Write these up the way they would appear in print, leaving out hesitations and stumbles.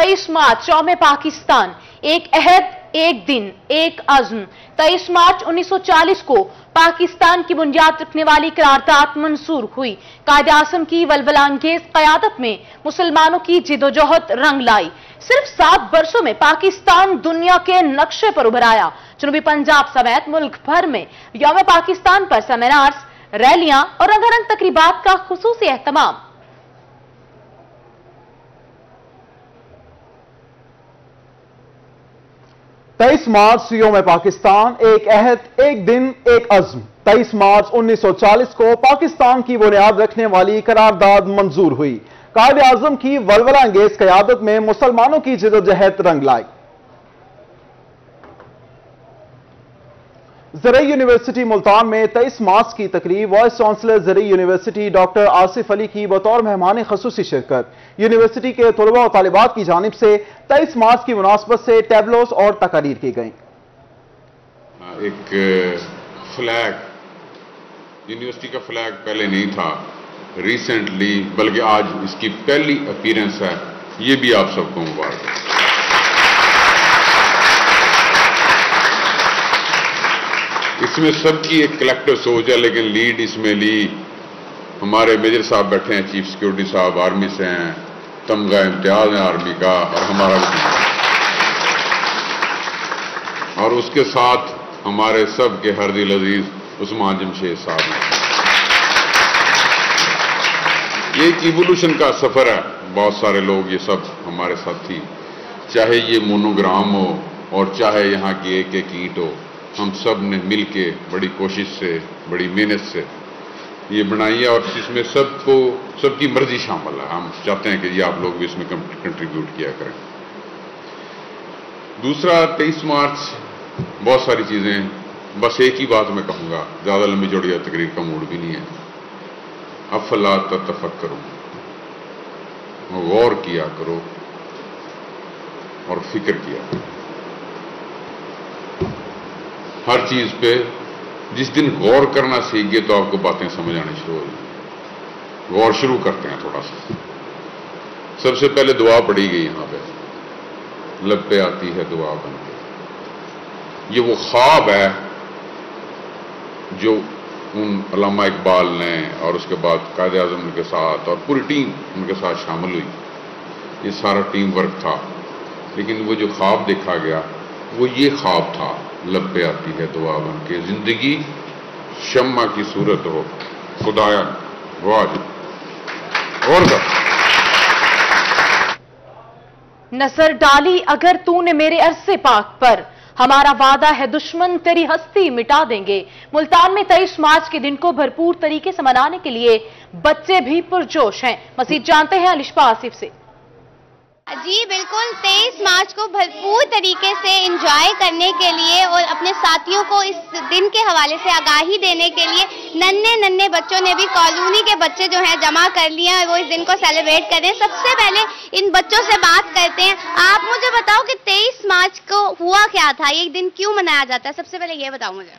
23 मार्च यौम पाकिस्तान, एक अहद, एक दिन, एक अज़्म। 23 मार्च 1940 को पाकिस्तान की बुनियाद रखने वाली करारदाद मंजूर हुई। कायदे आज़म की वलवलांगेज क़यादत में मुसलमानों की जिदोजहद रंग लाई। सिर्फ 7 वर्षों में पाकिस्तान दुनिया के नक्शे पर उभर आया। जनूबी पंजाब समेत मुल्क भर में यौम पाकिस्तान पर सेमिनार्स, रैलियां और रंगारंग तकरीबात का खुसूसी एहतमाम। तेईस मार्च यौम पाकिस्तान, एक अहद, एक दिन, एक अज़्म। 23 मार्च 1940 को पाकिस्तान की बुनियाद रखने वाली करारदाद मंजूर हुई। कायदे आज़म की वलवलांगेज क़यादत में मुसलमानों की जिदोजहद रंग लाई। ज़रई यूनिवर्सिटी मुल्तान में 23 मार्च की तकरीब वाइस चांसलर ज़रई यूनिवर्सिटी डॉक्टर आसिफ अली की बतौर मेहमान ख़ुसूसी शिरकत। यूनिवर्सिटी के तलबा और तालिबात की जानिब से 23 मार्च की मुनासबत से टैबलोस और तकारीर की गई। एक फ्लैग, यूनिवर्सिटी का फ्लैग पहले नहीं था, रिसेंटली, बल्कि आज इसकी पहली अपीयरेंस है। ये भी आप सबको मुबारक है। इसमें सबकी एक कलेक्टिव सोच है, लेकिन लीड इसमें ली हमारे मेजर साहब बैठे हैं, चीफ सिक्योरिटी साहब आर्मी से हैं, तमगा इम्तियाज है आर्मी का, और हमारा और उसके साथ हमारे सब के हर दिल अजीज उस्मान जमशेद साहब हैं। ये एक इवोल्यूशन का सफर है। बहुत सारे लोग ये सब हमारे साथी, चाहे ये मोनोग्राम हो और चाहे यहाँ की एक एक ईंट हो, हम सब ने मिल के बड़ी कोशिश से, बड़ी मेहनत से ये बनाई है, और इसमें सबकी मर्जी शामिल है। हम चाहते हैं कि ये आप लोग भी इसमें कंट्रीब्यूट किया करें। दूसरा, 23 मार्च बहुत सारी चीजें, बस एक ही बात मैं कहूंगा, ज्यादा लंबी चौड़ी तकरीर का मूड भी नहीं है। अफला ततफक्करू, गौर किया करो और फिक्र किया करो हर चीज पे। जिस दिन गौर करना सीख गए तो आपको बातें समझ आनी शुरू हो जाएंगी। गौर शुरू करते हैं थोड़ा सा। सबसे पहले दुआ पढ़ी गई यहां पे, लब पे आती है दुआ बन के। ये वो ख्वाब है जो उन अल्लामा इकबाल ने और उसके बाद कायदे आज़म उनके साथ और पूरी टीम उनके साथ शामिल हुई। ये सारा टीम वर्क था, लेकिन वो जो ख्वाब देखा गया वो ये ख्वाब था, लब पे आती है दुआ बन के, जिंदगी शम्मा की सूरत हो, खुदाया वाज और नजर डाली अगर तूने मेरे अरसे पाक पर, हमारा वादा है दुश्मन तेरी हस्ती मिटा देंगे। मुल्तान में 23 मार्च के दिन को भरपूर तरीके से मनाने के लिए बच्चे भी पुरजोश हैं। मजीद जानते हैं अलिशा आसिफ से। जी बिल्कुल, 23 मार्च को भरपूर तरीके से एंजॉय करने के लिए और अपने साथियों को इस दिन के हवाले से आगाही देने के लिए नन्हे बच्चों ने भी, कॉलोनी के बच्चे जो हैं जमा कर लिए हैं, वो इस दिन को सेलिब्रेट कर रहे हैं। सबसे पहले इन बच्चों से बात करते हैं। आप मुझे बताओ कि 23 मार्च को हुआ क्या था, ये दिन क्यों मनाया जाता है? सबसे पहले ये बताओ मुझे।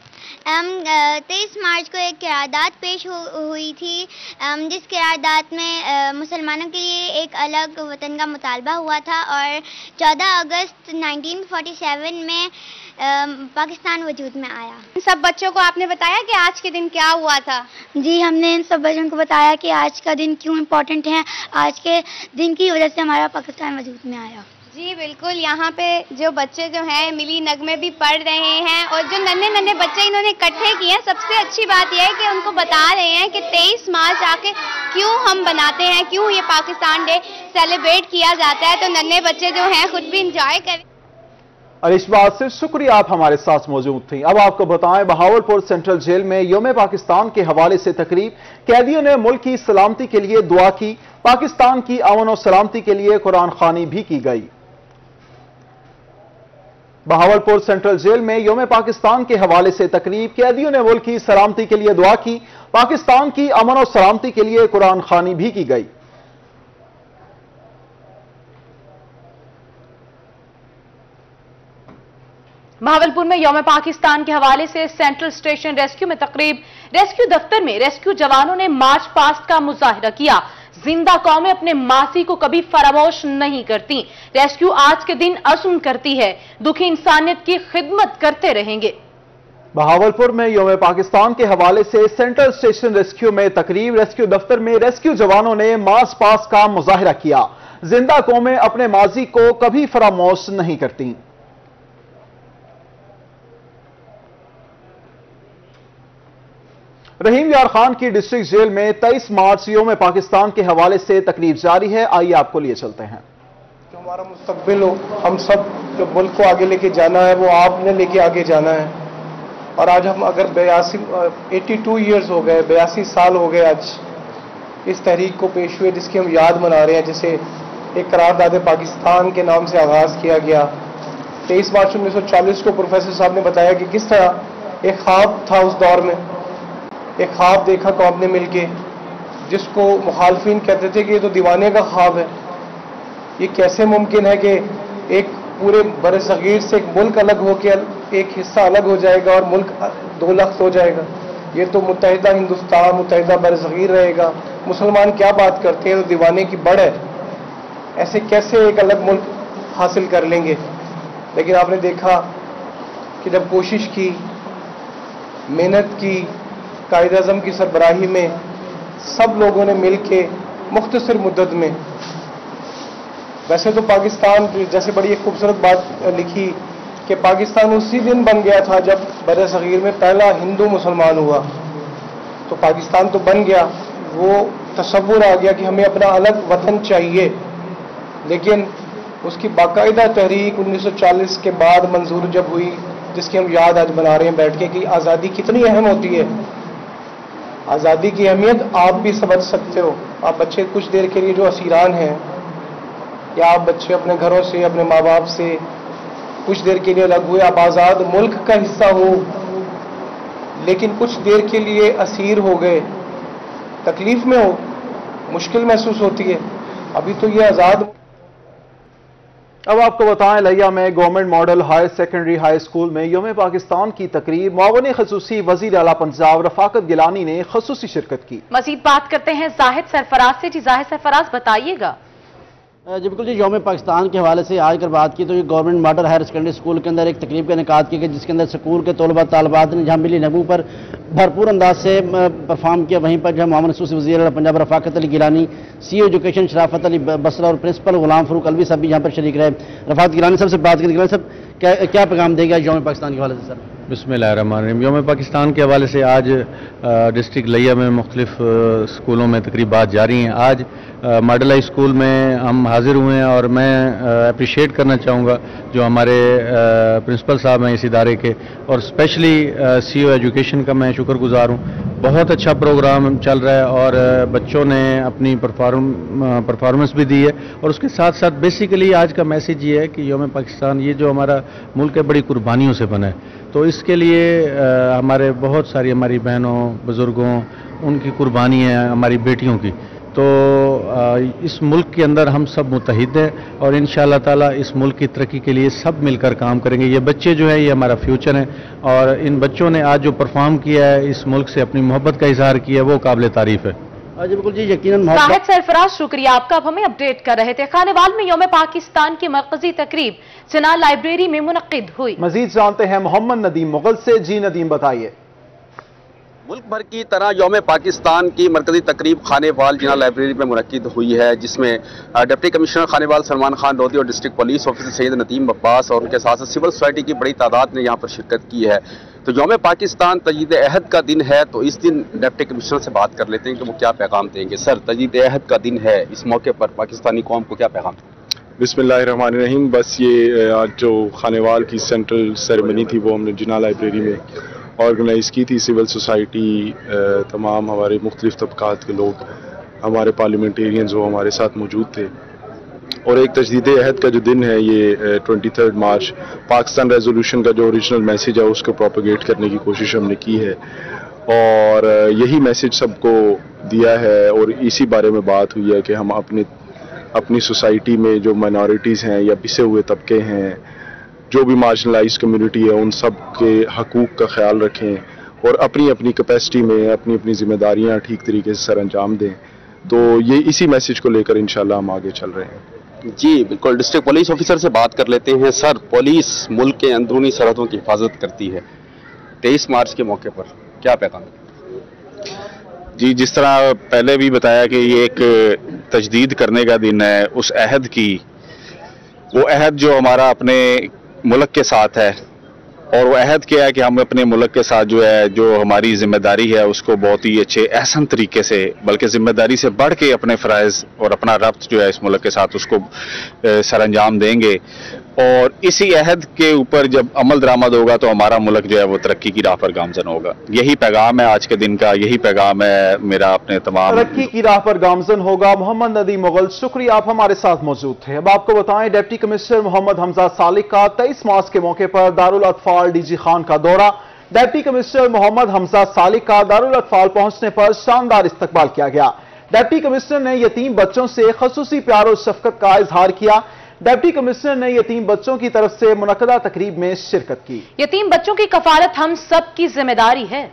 23 मार्च को एक करारदाद पेश हुई थी, जिस करारदाद में मुसलमानों के लिए एक अलग वतन का मुतालबा हुआ था, और 14 अगस्त 1947 में पाकिस्तान वजूद में आया। सब बच्चों को आपने बताया कि आज के दिन क्या हुआ था? जी, हमने इन सब बच्चों को बताया कि आज का दिन क्यों इम्पोर्टेंट है, आज के दिन की वजह से हमारा पाकिस्तान वजूद में आया। जी बिल्कुल, यहाँ पे जो बच्चे जो हैं मिली नगमे भी पढ़ रहे हैं, और जो नन्हे बच्चे इन्होंने इकट्ठे किए हैं। सबसे अच्छी बात यह है कि उनको बता रहे हैं कि 23 मार्च आके क्यों हम बनाते हैं, क्यों ये पाकिस्तान डे सेलिब्रेट किया जाता है। तो नन्हे बच्चे जो हैं खुद भी इंजॉय करें। अलिशा आसिफ, शुक्रिया, आप हमारे साथ मौजूद थी। अब आपको बताएं, बहावलपुर सेंट्रल जेल में यौम पाकिस्तान के हवाले से तकरीब, कैदियों ने मुल्क की सलामती के लिए दुआ की। पाकिस्तान की अमन और सलामती के लिए कुरान खानी भी की गई। बहावलपुर सेंट्रल जेल में यौम पाकिस्तान के हवाले से तकरीब, कैदियों ने मुल्क की सलामती के लिए दुआ की। पाकिस्तान की अमन और सलामती के लिए कुरान खानी भी की गई। बहावलपुर में यौम पाकिस्तान के हवाले से सेंट्रल स्टेशन रेस्क्यू में तकरीब। रेस्क्यू दफ्तर में रेस्क्यू जवानों ने मार्च पास्ट का मुजाहिरा किया। जिंदा कौमें अपने मासी को कभी फरामोश नहीं करती। रेस्क्यू आज के दिन अज़्म करती है, दुखी इंसानियत की खिदमत करते रहेंगे। बहावलपुर में यौम पाकिस्तान के हवाले से सेंट्रल स्टेशन रेस्क्यू में तकरीब। रेस्क्यू दफ्तर में रेस्क्यू जवानों ने मार्च पास्ट का मुजाहिरा किया। जिंदा कौमें अपने माजी को कभी फरामोश नहीं करती। रहीम यार खान की डिस्ट्रिक्ट जेल में 23 मार्च यौम पाकिस्तान के हवाले से तकरीब जारी है। आइए आपको लिए चलते हैं। जो हमारा मुस्तकबिल हो, हम सब जो मुल्क को आगे लेके जाना है वो आपने लेके आगे जाना है। और आज हम अगर 82 ईयर्स हो गए, 82 साल हो गए आज इस तहरीक को पेश हुए, जिसकी हम याद मना रहे हैं, जिसे एक करारदाद पाकिस्तान के नाम से आगाज़ किया गया। 23 मार्च 1940 को प्रोफेसर साहब ने बताया कि किस तरह एक ख्वाब था उस दौर में, एक ख्वाब देखा कौम ने मिलके, जिसको मुखालफिन कहते थे कि ये तो दीवाने का ख्वाब है। ये कैसे मुमकिन है कि एक पूरे बर सगीर से एक मुल्क अलग होकर एक हिस्सा अलग हो जाएगा और मुल्क दो लख्त हो जाएगा। ये तो मुत्तहिदा हिंदुस्तान, मुत्तहिदा बर सगीर रहेगा। मुसलमान क्या बात करते हैं, तो दीवाने की बड़ है। ऐसे कैसे एक अलग मुल्क हासिल कर लेंगे। लेकिन आपने देखा कि जब कोशिश की, मेहनत की, कायद आज़म की सरबराही में सब लोगों ने मिल के मुख्तसर मुद्दत में, वैसे तो पाकिस्तान जैसे बड़ी एक खूबसूरत बात लिखी कि पाकिस्तान उसी दिन बन गया था जब बर सगीर में पहला हिंदू मुसलमान हुआ। तो पाकिस्तान तो बन गया, वो तसव्वुर आ गया कि हमें अपना अलग वतन चाहिए। लेकिन उसकी बाकायदा तहरीक 1940 के बाद मंजूर जब हुई, जिसकी हम याद आज बना रहे हैं बैठ के कि आज़ादी कितनी अहम होती है। आज़ादी की अहमियत आप भी समझ सकते हो। आप बच्चे कुछ देर के लिए जो असीरान हैं, या आप बच्चे अपने घरों से, अपने माँ बाप से कुछ देर के लिए अलग हुए, आप आज़ाद मुल्क का हिस्सा हो, लेकिन कुछ देर के लिए असीर हो गए, तकलीफ में हो, मुश्किल महसूस होती है। अभी तो ये आज़ाद। अब आपको बताएं, लिया में government model higher secondary high school में यौम पाकिस्तान की तकरीब मुआवन खसूसी वजीर आला पंजाब रफाकत गिलानी ने खसूसी शिरकत की। मजीद बात करते हैं जाहिद सरफराज से। जी जाहिद सरफराज, बताइएगा। जी बिल्कुल जी, यौम पाकिस्तान के हवाले से आज अगर बात की तो ये government model higher secondary school के अंदर एक तकरीब का इनेकाद किया गया, जिसके अंदर स्कूल के तलबा तालबात ने जहाँ मिली नगू पर भरपूर अंदाज से परफॉर्म किया। वहीं पर जो है मुआवन खसूसी वज़ीर आला पंजाब रफाकत अली गिलानी, CEO एजुकेशन शराफत अली बसरा और प्रिंसिपल गुलाम फरूक अलवी साहब भी यहाँ पर शरीक रहे। रफाकत गिलानी साहब से बात करें। गिलानी साहब, क्या पैगाम देगा यौम पाकिस्तान के हवाले से? सर बिस्मिल्लाहिर्रहमानिर्रहीम। यौम पाकिस्तान के हवाले से आज डिस्ट्रिक्ट लिया में मुख्तलिफ स्कूलों में तकरीबात जारी हैं। आज मॉडल हाई स्कूल में हम हाजिर हुए हैं और मैं अप्रिशिएट करना चाहूँगा जो हमारे प्रिंसिपल साहब हैं इस इदारे के, और स्पेशली CEO एजुकेशन का मैं शुक्रगुजार हूँ। बहुत अच्छा प्रोग्राम चल रहा है और बच्चों ने अपनी परफॉर्मेंस भी दी है। और उसके साथ साथ बेसिकली आज का मैसेज ये है कि यौम पाकिस्तान ये जो हमारा मुल्क है बड़ी कुर्बानियों से बना है, तो इसके लिए हमारे बहुत सारी हमारी बहनों, बुज़ुर्गों, उनकी कुर्बानी है, हमारी बेटियों की। तो इस मुल्क के अंदर हम सब मुत्तहिद हैं और इंशाअल्लाह ताला इस मुल्क की तरक्की के लिए सब मिलकर काम करेंगे। ये बच्चे जो हैं ये हमारा फ्यूचर है और इन बच्चों ने आज जो परफॉर्म किया है, इस मुल्क से अपनी मोहब्बत का इजहार किया है, वो काबिल तारीफ है। जी बिल्कुल जी, यकीनन जाहिद सरफराज शुक्रिया आपका। आप हमें अपडेट कर रहे थे। खानेवाल में यौम पाकिस्तान की मरकजी तकरीब जना लाइब्रेरी में मुनक्किद हुई। मजीद जानते हैं मोहम्मद नदीम मुगल से। जी नदीम, बताइए। मुल्क भर की तरह यौम पाकिस्तान की मरकजी तकरीब खानेवाल जिना लाइब्रेरी में मुनक्किद हुई है, जिसमें डिप्टी कमिश्नर खानेवाल सलमान खान लोधी और district police officer Syed Nadeem Abbas और उनके साथ साथ सिविल सोसाइटी की बड़ी तादाद ने यहाँ पर शिरकत की है। तो यौम पाकिस्तान तजदीद अहद का दिन है, तो इस दिन डिप्टी कमिश्नर से बात कर लेते हैं कि वो क्या पैगाम देंगे। सर, तजदीद अहद का दिन है, इस मौके पर पाकिस्तानी कौम को क्या पैगाम? बिस्मिल्लाहिर्रहमानिर्रहीम। बस ये आज जो खानेवाल की सेंट्रल सेरेमनी थी वो हमने जिना लाइब्रेरी में ऑर्गेनाइज़ की थी। सिविल सोसाइटी, तमाम हमारे मुख्तलिफ तबकात के लोग, हमारे पार्लियामेंटेरियंस वो हमारे साथ मौजूद थे। और एक तजदीद अहद का जो दिन है ये 23 मार्च, पाकिस्तान रेजोल्यूशन का जो ओरिजिनल मैसेज है उसको प्रोपेगेट करने की कोशिश हमने की है और यही मैसेज सबको दिया है। और इसी बारे में बात हुई है कि हम अपनी सोसाइटी में जो माइनॉरिटीज़ हैं या पिसे हुए तबके हैं, जो भी मार्जिनलाइज कम्युनिटी है, उन सब के हकूक़ का ख्याल रखें और अपनी अपनी कैपेसिटी में अपनी अपनी जिम्मेदारियां ठीक तरीके से सर अंजाम दें। تو یہ اسی میسج کو لے کر انشاءاللہ ہم آگے چل رہے ہیں۔ جی بالکل، ڈسٹرکٹ پولیس آفیسر سے بات کر لیتے ہیں۔ سر، پولیس ملک کے اندرونی سرحدوں کی حفاظت کرتی ہے، 23 مارچ کے موقع پر کیا پیغام ہے؟ جی، جس طرح پہلے بھی بتایا کہ یہ ایک تجدید کرنے کا دن ہے اس عہد کی، وہ عہد جو ہمارا اپنے ملک کے ساتھ ہے، اور وہ عہد کیا ہے کہ ہم اپنے ملک کے ساتھ جو ہے جو ہماری ذمہ داری ہے اس کو بہت ہی اچھے احسن طریقے سے، بلکہ ذمہ داری سے بڑھ کے اپنے فرائض اور اپنا ربط جو ہے اس ملک کے ساتھ اس کو سر انجام دیں گے، اور اسی عہد کے اوپر جب عمل درآمد ہوگا تو ہمارا ملک جو ہے وہ ترقی کی راہ پر گامزن ہوگا۔ یہی پیغام ہے آج کے دن کا، یہی پیغام ہے میرا اپنے تمام ترقی کی راہ پر گامزن ہوگا۔ محمد ندیم مغل، شکریہ، آپ ہمارے ساتھ موجود تھے۔ اب آپ کو بتائیں ڈپٹی کمشنر محمد حمزہ سالک کا 23 مارچ کے موقع پر دارالاطفال ڈی جی خان کا دورہ۔ ڈپٹی کمشنر محمد حمزہ سالک کا دارالاطفال پہنچنے پر شاندار استقبال کیا گیا۔ ڈپٹی کمشنر نے یتیم بچوں سے خصوصی پیار و شفقت کا اظہار کیا۔ ڈپٹی کمشنر نے یتیم بچوں کی طرف سے منعقدہ تقریب میں شرکت کی۔ یتیم بچوں کی کفالت ہم سب کی ذمہ داری ہے۔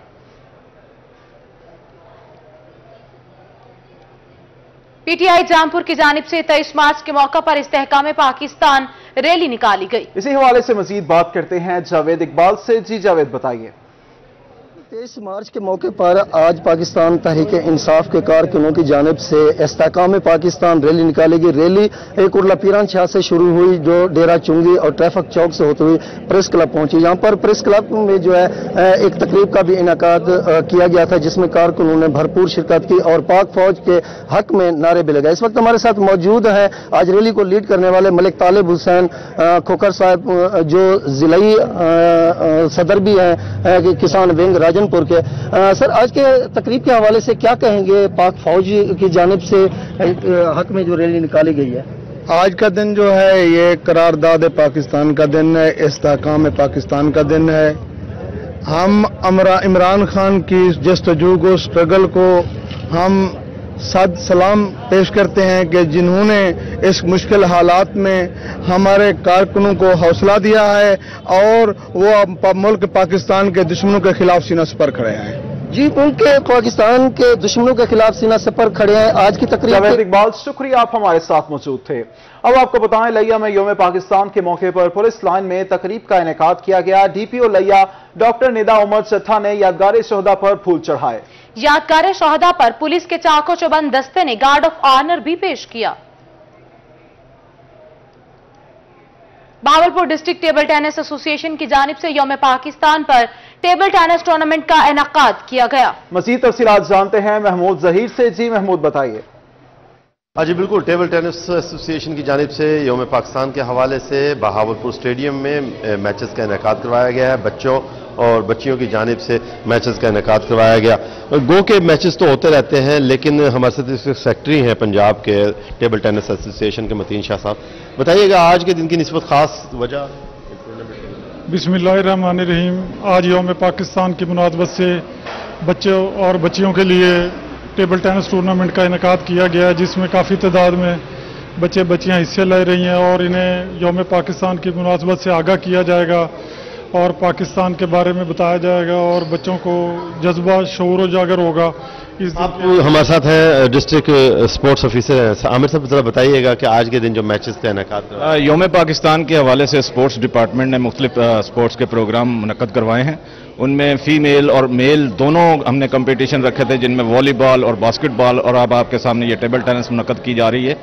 پی ٹی آئی جامپور کی جانب سے 23 مارچ کے موقع پر استحکام پاکستان ریلی نکالی گئی۔ اسی حوالے سے مزید بات کرتے ہیں جاوید اقبال سے۔ جی جاوید، بتائیے۔ 23 مارچ کے موقع پر آج پاکستان تحریک انصاف کے کارکنوں کی جانب سے استحکام پاکستان ریلی نکالی گئی۔ ریلی کرلا پیران شاہ سے شروع ہوئی جو ڈیرہ چنگی اور ٹریفک چوک سے ہوتے ہوئی پریس کلب پہنچی۔ یہاں پر پریس کلب میں جو ہے ایک تقریب کا بھی انعقاد کیا گیا تھا جس میں کارکنوں نے بھرپور شرکت کی اور پاک فوج کے حق میں نعرے بھی لگائے۔ اس وقت ہمارے ساتھ موجود ہیں آج ریلی کو لیڈ کرنے والے ملک طالب حسین کھوکھر صاحب جو ضلعی صدر بھی ہیں کسان ونگ راجن پور کے۔ سر، آج کے تقریب کے حوالے سے کیا کہیں گے؟ پاک فوج کی جانب سے حق میں جو ریلی نکالی گئی ہے، آج کا دن جو ہے یہ قرارداد پاکستان کا دن ہے، استحکام پاکستان کا دن ہے۔ ہم عمران خان کی جستجو کو، سٹرگل کو ہم صد سلام پیش کرتے ہیں کہ جنہوں نے اس مشکل حالات میں ہمارے کارکنوں کو حوصلہ دیا ہے اور وہ ملک پاکستان کے دشمنوں کے خلاف سینہ سپر کھڑے ہیں۔ جی، ملک پاکستان کے دشمنوں کے خلاف سینہ سپر کھڑے ہیں۔ آج کی تقریب جاوید اقبال، شکریہ، آپ ہمارے ساتھ موجود تھے۔ اب آپ کو بتائیں لیا میں یوم پاکستان کے موقع پر پولیس لائن میں تقریب کا انعقاد کیا گیا۔ ڈی پی او لیا ڈاکٹر ندا عمر چٹھا نے یادگار شہداء پر پھول چڑھائے۔ یادگار شہداء پر پولیس کے چاقو چوبند دستے نے گارڈ آف آنر بھی پیش کیا۔ بہاولپور ڈسٹرکٹ ٹیبل ٹینس ایسوسی ایشن کی جانب سے یوم پاکستان پر ٹیبل ٹینس ٹورنامنٹ کا انعقاد کیا گیا۔ مزید تفصیلات جانتے ہیں محمود ظہیر سے۔ جی محمود، بتائیے۔ جی بالکل، ٹیبل ٹینس ایسوسی ایشن کی جانب سے یوم پاکستان کے حوالے سے بہاولپور اسٹیڈیم میں میچز کا انعقاد کروایا گیا ہے۔ بچوں اور بچیوں کی جانب سے میچز کا انعقاد کروایا گیا۔ گو کے میچز تو ہوتے رہتے ہیں لیکن ہمارے ساتھ سیکرٹری ہیں پنجاب کے ٹیبل ٹینس ایسوسی ایشن کے متین شاہ صاحب، بتائیے گا آج کے دن کی نسبت خاص وجہ؟ بسم اللہ الرحمن الرحیم۔ آج یوم پاکستان کی مناسبت سے بچوں اور بچیوں کے لیے ٹیبل ٹینس ٹورنامنٹ کا انعقاد کیا گیا ہے جس میں کافی تعداد میں بچے بچیاں حصے لے رہی ہیں اور انہیں یوم پاکستان کی مناسبت سے آگاہ کیا جائے گا اور پاکستان کے بارے میں بتایا جائے گا اور بچوں کو جذبہ شعور اجاگر ہوگا۔ آپ ہمارے ساتھ ہیں ڈسٹرکٹ اسپورٹس آفیسر عامر صاحب، ذرا بتائیے گا کہ آج کے دن جو میچز کا انعقاد یوم پاکستان کے حوالے سے اسپورٹس ڈپارٹمنٹ نے مختلف اسپورٹس کے پروگرام منعقد کروائے ہیں۔ ان میں فیمیل اور میل دونوں ہم نے کمپٹیشن رکھے تھے جن میں والی بال اور باسکٹ بال، اور اب آپ کے سامنے یہ ٹیبل ٹینس منعقد کی جا رہی ہے۔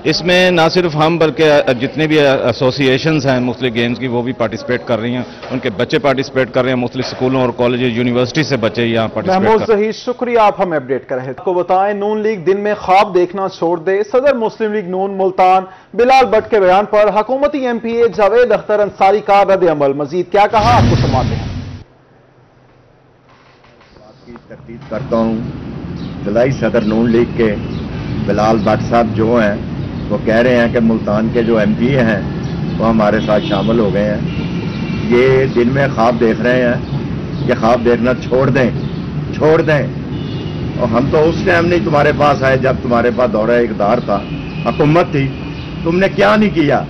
اس میں نہ صرف ہم بلکہ جتنے بھی ایسوسی ایشنز ہیں مختلف گیمز کی وہ بھی پارٹیسپیٹ کر رہی ہیں، ان کے بچے پارٹیسپیٹ کر رہے ہیں، مختلف سکولوں اور کالجز یونیورسٹی سے بچے یہاں پارٹیسپیٹ کر رہے ہیں۔ محمود ظہیر، شکریہ، آپ ہمیں اپڈیٹ کر رہے ہیں۔ آپ کو بتائیں نون لیگ دن میں خواب دیکھنا چھوڑ دے، صدر مسلم لیگ نون ملتان بلال بٹ کے بیان پر حکومتی M P A Javed Akhtar Ansari کا رد عمل۔ مزید کیا کہا، آپ کو سناتے ہیں۔ تردید کرتا ہوں ضلعی صدر نون لیگ کے بلال بٹ صاحب جو ہیں وہ کہہ رہے ہیں کہ ملتان کے جو ایم پی اے ہیں وہ ہمارے ساتھ شامل ہو گئے ہیں۔ یہ دن میں خواب دیکھ رہے ہیں، یہ خواب دیکھنا چھوڑ دیں اور ہم تو اس ٹائم نہیں تمہارے پاس آئے جب تمہارے پاس دورہ اقتدار تھا، حکومت تھی، تم نے کیا نہیں کیا؟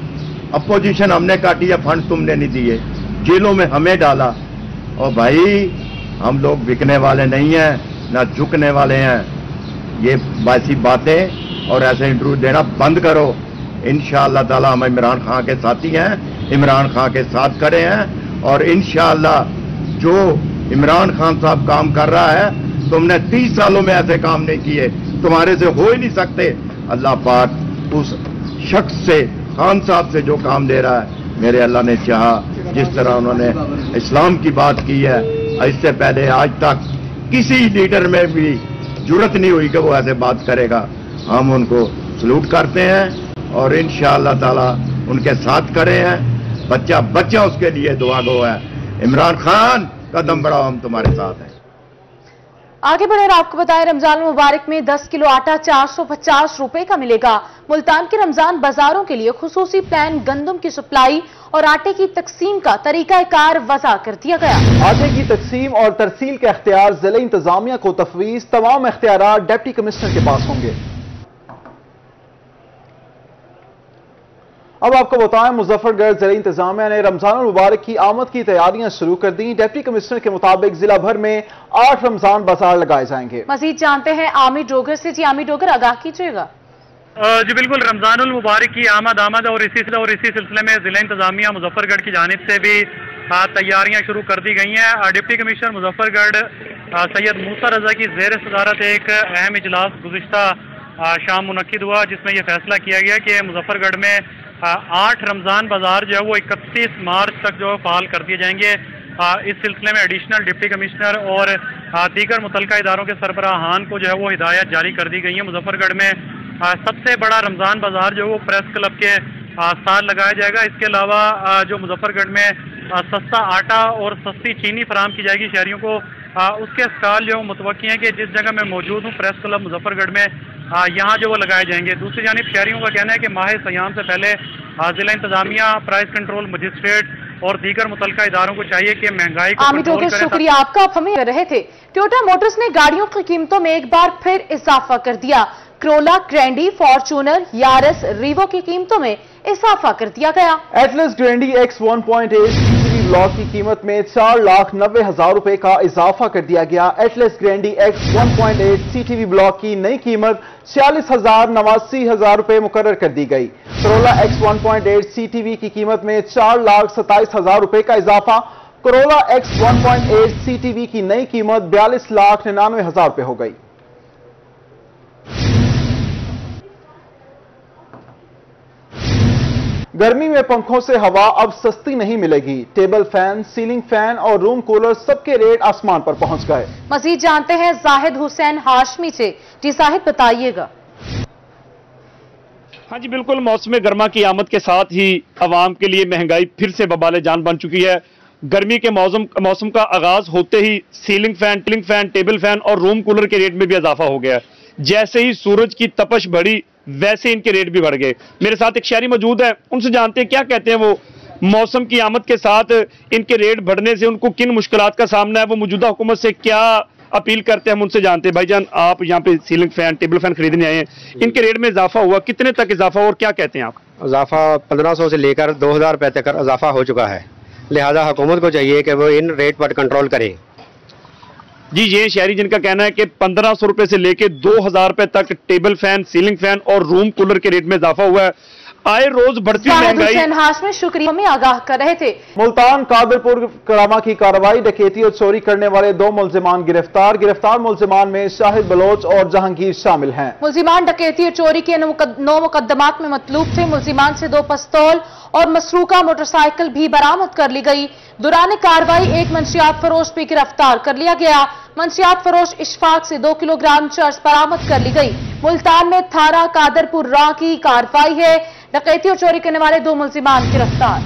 اپوزیشن ہم نے کاٹی ہے، فنڈ تم نے نہیں دیے، جیلوں میں ہمیں ڈالا۔ اور بھائی ہم لوگ بکنے والے نہیں ہیں نہ جھکنے والے ہیں، ये वैसी बातें और ऐसे इंटरव्यू देना बंद करो। इंशाअल्लाह ताला हम इमरान खान के साथी हैं, इमरान खान के साथ खड़े हैं और इंशाअल्लाह जो इमरान खान साहब काम कर रहा है, तुमने 30 सालों में ऐसे काम नहीं किए, तुम्हारे से हो ही नहीं सकते। अल्लाह पाक उस शख्स से, खान साहब से जो काम दे रहा है, मेरे अल्लाह ने चाहा जिस तरह उन्होंने इस्लाम की बात की है, इससे पहले आज तक किसी लीडर में भी जुर्रत नहीं हुई कि वो ऐसे बात करेगा। हम उनको सलूट करते हैं और इंशाअल्लाह ताला उनके साथ खड़े हैं। बच्चा बच्चा उसके लिए दुआ गो है। इमरान खान कदम बढ़ाओ, हम तुम्हारे साथ हैं। आगे बढ़े और आपको बताएं, रमजान मुबारक में 10 किलो आटा 450 रुपए का मिलेगा। मुल्तान के रमजान बाजारों के लिए खुसूसी प्लान, गंदम की सप्लाई और आटे की तकसीम का तरीकाकार वज़ा कर दिया गया। आटे की तकसीम और तरसील के अख्तियार जिला इंतजामिया को तफवीज़, तमाम अख्तियार डिप्टी कमिश्नर के पास होंगे। अब आपको बताएं, मुजफ्फरगढ़ जिला इंतजामिया ने रमजान मुबारक की आमद की तैयारियां शुरू कर दी। डिप्टी कमिश्नर के मुताबिक जिला भर में 8 रमजान बाजार लगाए जाएंगे। मजीद जानते हैं आमिर डोगर से। जी आमिर डोगर, आगाह कीजिएगा। जी बिल्कुल, रमजानुल मुबारक की आमद और इसी सिलसिले में जिला इंतजामिया मुजफ्फरगढ़ की जानिब से भी तैयारियां शुरू कर दी गई हैं। डिप्टी कमिश्नर मुजफ्फरगढ़ सैयद मूसा रजा की ज़ेर सदारत एक अहम इजलास गुज़िश्ता शाम मुनक्किद हुआ, जिसमें यह फैसला किया गया कि मुजफ्फरगढ़ में 8 रमजान बाजार जो है वो 31 मार्च तक जो है फाल कर दिए जाएंगे। इस सिलसिले में एडिशनल डिप्टी कमिश्नर और दीगर मुतल्लिका इदारों के सरबराहान को जो है वो हिदायत जारी कर दी गई है। मुजफ्फरगढ़ में सबसे बड़ा रमजान बाजार जो है वो प्रेस क्लब के साथ लगाया जाएगा। इसके अलावा जो मुजफ्फरगढ़ में सस्ता आटा और सस्ती चीनी फराहम की जाएगी शहरियों को, उसके स्टॉल जो मुतवक्की हैं कि जिस जगह मैं मौजूद हूँ प्रेस क्लब मुजफ्फरगढ़ में, यहाँ जो वो लगाए जाएंगे। दूसरी जानिब शहरियों का कहना है कि माह सयाम से पहले जिला इंतजामिया, प्राइस कंट्रोल मजिस्ट्रेट और दीगर मुतल्लिका इदारों को चाहिए कि महंगाई को कंट्रोल करें। शुक्रिया आपका, आप हमें रहे थे। टोयोटा मोटर्स ने गाड़ियों की कीमतों में एक बार फिर इजाफा कर दिया। क्रोला, ग्रैंडी, फॉर्च्यूनर, यारिस, रीवो की कीमतों में इजाफा कर दिया गया। एटलस ग्रैंडी X 1.8 ब्लॉक की कीमत में 4,90,000 रुपए का इजाफा कर दिया गया। एटलस ग्रैंडी X 1.8 CTV ब्लॉक की नई कीमत 46,89,000 रुपए मुकर्रर कर दी गई। करोला X 1.8 CTV की कीमत में 4,27,000 रुपए का इजाफा। करोला X 1.8 CTV की नई कीमत 42,99,000 रुपए हो गई। गर्मी में पंखों से हवा अब सस्ती नहीं मिलेगी। टेबल फैन, सीलिंग फैन और रूम कूलर सबके रेट आसमान पर पहुंच गए। मजीद जानते हैं जाहिद हुसैन हाशमी से। जी जाहिद, बताइएगा। हाँ जी बिल्कुल, मौसम गर्मा की आमद के साथ ही आवाम के लिए महंगाई फिर से बबाले जान बन चुकी है। गर्मी के मौसम का आगाज होते ही सीलिंग फैन, टेबल फैन और रूम कूलर के रेट में भी इजाफा हो गया। जैसे ही सूरज की तपश बढ़ी वैसे इनके रेट भी बढ़ गए। मेरे साथ एक शहरी मौजूद है, उनसे जानते हैं क्या कहते हैं वो। मौसम की आमद के साथ इनके रेट बढ़ने से उनको किन मुश्किलात का सामना है, वो मौजूदा हुकूमत से क्या अपील करते हैं, हम उनसे जानते हैं। भाईजान, आप यहाँ पे सीलिंग फैन, टेबल फैन खरीदने आए हैं, इनके रेट में इजाफा हुआ, कितने तक इजाफा हुआ और क्या कहते हैं आप? इजाफा 1500 से लेकर 2000 रुपए तक इजाफा हो चुका है। लिहाजा हुकूमत को चाहिए कि वो इन रेट पर कंट्रोल करें। जी, ये शहरी जिनका कहना है कि 1500 रुपए से लेके 2000 रुपए तक टेबल फैन, सीलिंग फैन और रूम कूलर के रेट में इजाफा हुआ है। आए रोज बढ़ती महंगाई। में शुक्रिया, हमें आगाह कर रहे थे। मुल्तान कादरपुर करामा की कार्रवाई, डकैती और चोरी करने वाले 2 मुलजिमान गिरफ्तार। गिरफ्तार मुलजिमान में शाहिद बलोच और जहांगीर शामिल हैं। मुलजिमान डकैती और चोरी के 9 मुकदमात में मतलूब थे। मुलजिमान से 2 पिस्तौल और मसरूका मोटरसाइकिल भी बरामद कर ली गई। दौरान कार्रवाई एक मंशियात फरोश भी गिरफ्तार कर लिया गया। मंशियात फरोश इशफाक से 2 किलोग्राम चर्स बरामद कर ली गई। मुल्तान में थाना कादरपुर राह की कार्रवाई है। डकैती और चोरी करने वाले 2 मुलजिमान गिरफ्तार।